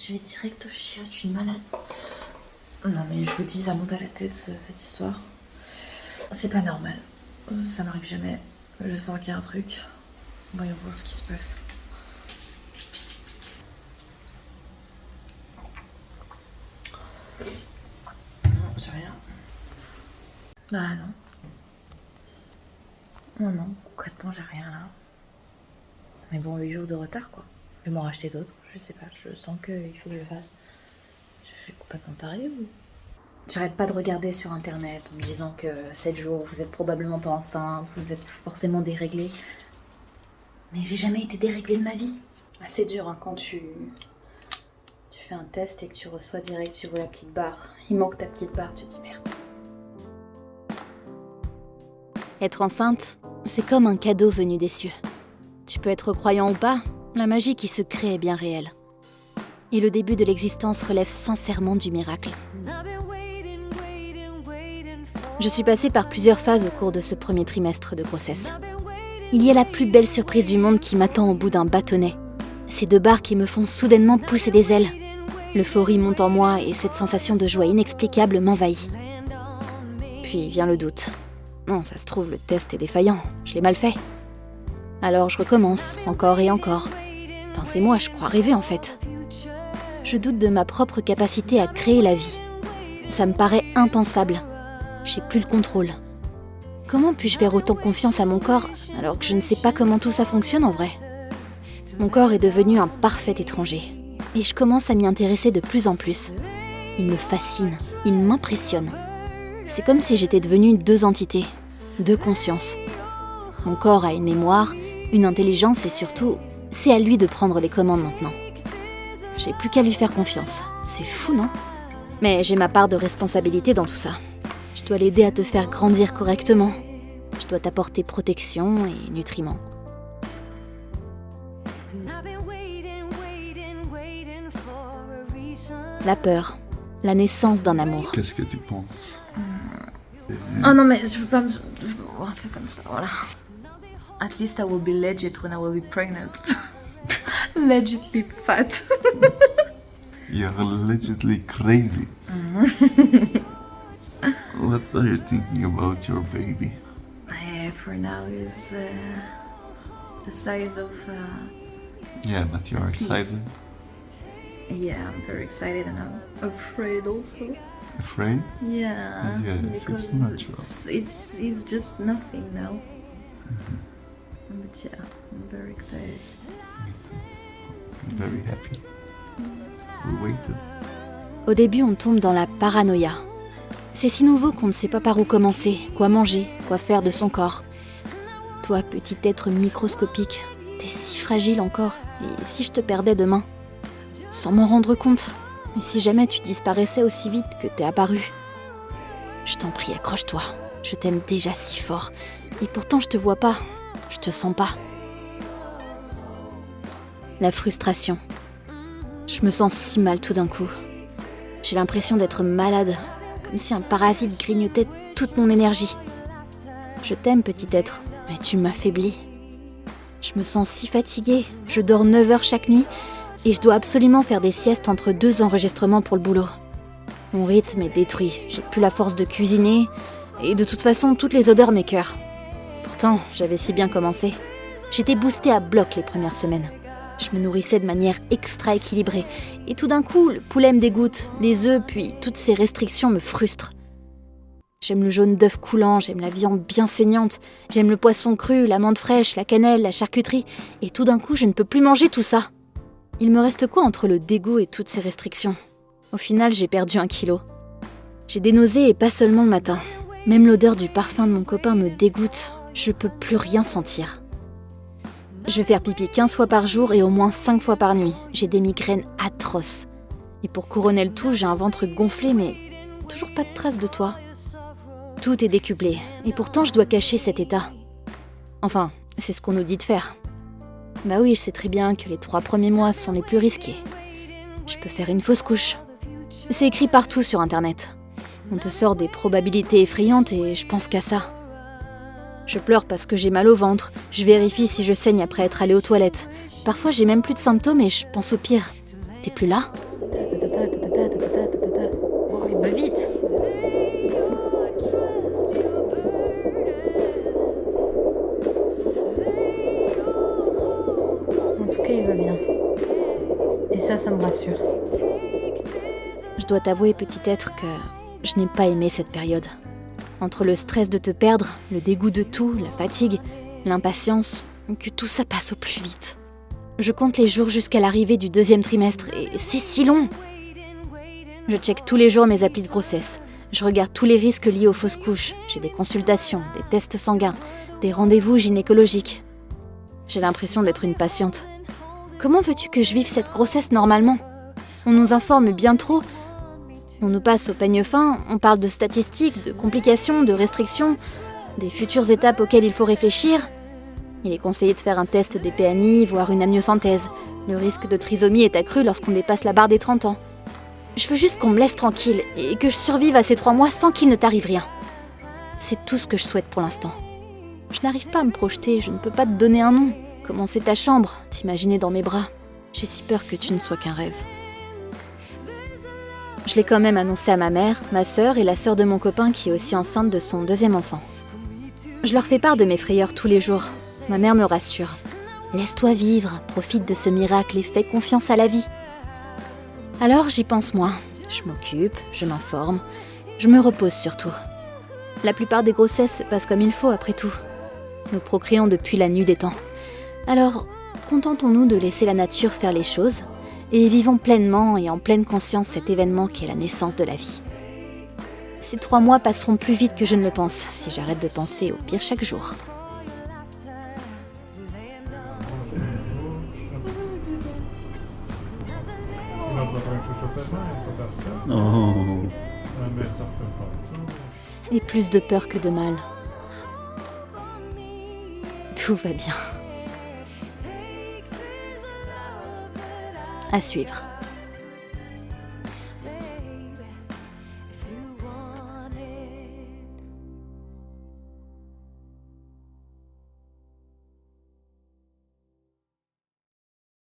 Je vais direct au chien, je suis malade. Non mais je vous dis, ça monte à la tête cette histoire. C'est pas normal. Ça m'arrive jamais. Je sens qu'il y a un truc. Voyons voir ce qui se passe. Non, j'ai rien. Bah non. Non, concrètement j'ai rien là. Mais bon, 8 jours de retard quoi. Je vais m'en racheter d'autres, je sais pas, je sens qu'il faut que je le fasse. Je suis complètement tarée ou... J'arrête pas de regarder sur internet en me disant que 7 jours, vous êtes probablement pas enceinte, vous êtes forcément déréglée. Mais j'ai jamais été déréglée de ma vie. Ah, c'est dur hein, quand tu fais un test et que tu reçois direct, tu vois la petite barre. Il manque ta petite barre, tu te dis merde. Être enceinte, c'est comme un cadeau venu des cieux. Tu peux être croyant ou pas, la magie qui se crée est bien réelle. Et le début de l'existence relève sincèrement du miracle. Je suis passée par plusieurs phases au cours de ce premier trimestre de grossesse. Il y a la plus belle surprise du monde qui m'attend au bout d'un bâtonnet. Ces 2 barres qui me font soudainement pousser des ailes. L'euphorie monte en moi et cette sensation de joie inexplicable m'envahit. Puis vient le doute. Non, ça se trouve, le test est défaillant, je l'ai mal fait. Alors je recommence, encore et encore. Enfin, c'est moi, je crois rêver en fait. Je doute de ma propre capacité à créer la vie. Ça me paraît impensable. J'ai plus le contrôle. Comment puis-je faire autant confiance à mon corps alors que je ne sais pas comment tout ça fonctionne en vrai ? Mon corps est devenu un parfait étranger. Et je commence à m'y intéresser de plus en plus. Il me fascine, il m'impressionne. C'est comme si j'étais devenue 2 entités, 2 consciences. Mon corps a une mémoire, une intelligence et surtout, c'est à lui de prendre les commandes maintenant. J'ai plus qu'à lui faire confiance. C'est fou, non ? Mais j'ai ma part de responsabilité dans tout ça. Je dois l'aider à te faire grandir correctement. Je dois t'apporter protection et nutriments. La peur, la naissance d'un amour. Qu'est-ce que tu penses ? Oh non mais je peux pas me... On fait comme ça, voilà. At least I will be legit when I will be pregnant. Legitly fat. You're legitimately crazy. What are you thinking about your baby? For now is the size of... Yeah, but you're excited. Yeah, I'm very excited and I'm afraid also. Afraid? Yeah, Yes, because it's natural. It's just nothing now. But yeah, I'm very excited. I'm very happy. We waited. Au début, on tombe dans la paranoïa. C'est si nouveau qu'on ne sait pas par où commencer, quoi manger, quoi faire de son corps. Toi, petit être microscopique, t'es si fragile encore. Et si je te perdais demain ? Sans m'en rendre compte. Et si jamais tu disparaissais aussi vite que t'es apparu ? Je t'en prie, accroche-toi. Je t'aime déjà si fort. Et pourtant, je te vois pas. Je te sens pas. La frustration. Je me sens si mal tout d'un coup. J'ai l'impression d'être malade, comme si un parasite grignotait toute mon énergie. Je t'aime, petit être, mais tu m'affaiblis. Je me sens si fatiguée, je dors 9 heures chaque nuit et je dois absolument faire des siestes entre 2 enregistrements pour le boulot. Mon rythme est détruit, j'ai plus la force de cuisiner et de toute façon, toutes les odeurs m'écœurent. Pourtant, j'avais si bien commencé. J'étais boostée à bloc les premières semaines. Je me nourrissais de manière extra équilibrée. Et tout d'un coup, le poulet me dégoûte, les œufs, puis toutes ces restrictions me frustrent. J'aime le jaune d'œuf coulant, j'aime la viande bien saignante, j'aime le poisson cru, l'amande fraîche, la cannelle, la charcuterie. Et tout d'un coup, je ne peux plus manger tout ça. Il me reste quoi entre le dégoût et toutes ces restrictions ? Au final, j'ai perdu 1 kilo. J'ai des nausées et pas seulement le matin. Même l'odeur du parfum de mon copain me dégoûte. Je peux plus rien sentir. Je vais faire pipi 15 fois par jour et au moins 5 fois par nuit. J'ai des migraines atroces. Et pour couronner le tout, j'ai un ventre gonflé, mais toujours pas de traces de toi. Tout est décuplé, et pourtant je dois cacher cet état. Enfin, c'est ce qu'on nous dit de faire. Bah oui, je sais très bien que les 3 premiers mois sont les plus risqués. Je peux faire une fausse couche. C'est écrit partout sur Internet. On te sort des probabilités effrayantes et je pense qu'à ça. Je pleure parce que j'ai mal au ventre, je vérifie si je saigne après être allée aux toilettes. Parfois j'ai même plus de symptômes et je pense au pire. T'es plus là ? Oh, il va vite. En tout cas, il va bien. Et ça me rassure. Je dois t'avouer, petit être, que je n'ai pas aimé cette période. Entre le stress de te perdre, le dégoût de tout, la fatigue, l'impatience, que tout ça passe au plus vite. Je compte les jours jusqu'à l'arrivée du 2e trimestre et c'est si long. Je check tous les jours mes applis de grossesse. Je regarde tous les risques liés aux fausses couches. J'ai des consultations, des tests sanguins, des rendez-vous gynécologiques. J'ai l'impression d'être une patiente. Comment veux-tu que je vive cette grossesse normalement ? On nous informe bien trop. On nous passe au peigne fin, on parle de statistiques, de complications, de restrictions, des futures étapes auxquelles il faut réfléchir. Il est conseillé de faire un test des PNI, voire une amniosynthèse. Le risque de trisomie est accru lorsqu'on dépasse la barre des 30 ans. Je veux juste qu'on me laisse tranquille et que je survive à ces 3 mois sans qu'il ne t'arrive rien. C'est tout ce que je souhaite pour l'instant. Je n'arrive pas à me projeter, je ne peux pas te donner un nom. Commencer ta chambre, t'imaginer dans mes bras. J'ai si peur que tu ne sois qu'un rêve. Je l'ai quand même annoncé à ma mère, ma sœur et la sœur de mon copain qui est aussi enceinte de son 2e enfant. Je leur fais part de mes frayeurs tous les jours. Ma mère me rassure. Laisse-toi vivre, profite de ce miracle et fais confiance à la vie. Alors j'y pense moins. Je m'occupe, je m'informe, je me repose surtout. La plupart des grossesses se passent comme il faut après tout. Nous procréons depuis la nuit des temps. Alors, contentons-nous de laisser la nature faire les choses et vivons pleinement et en pleine conscience cet événement qui est la naissance de la vie. Ces 3 mois passeront plus vite que je ne le pense si j'arrête de penser au pire chaque jour. Oh. Et plus de peur que de mal. Tout va bien. À suivre.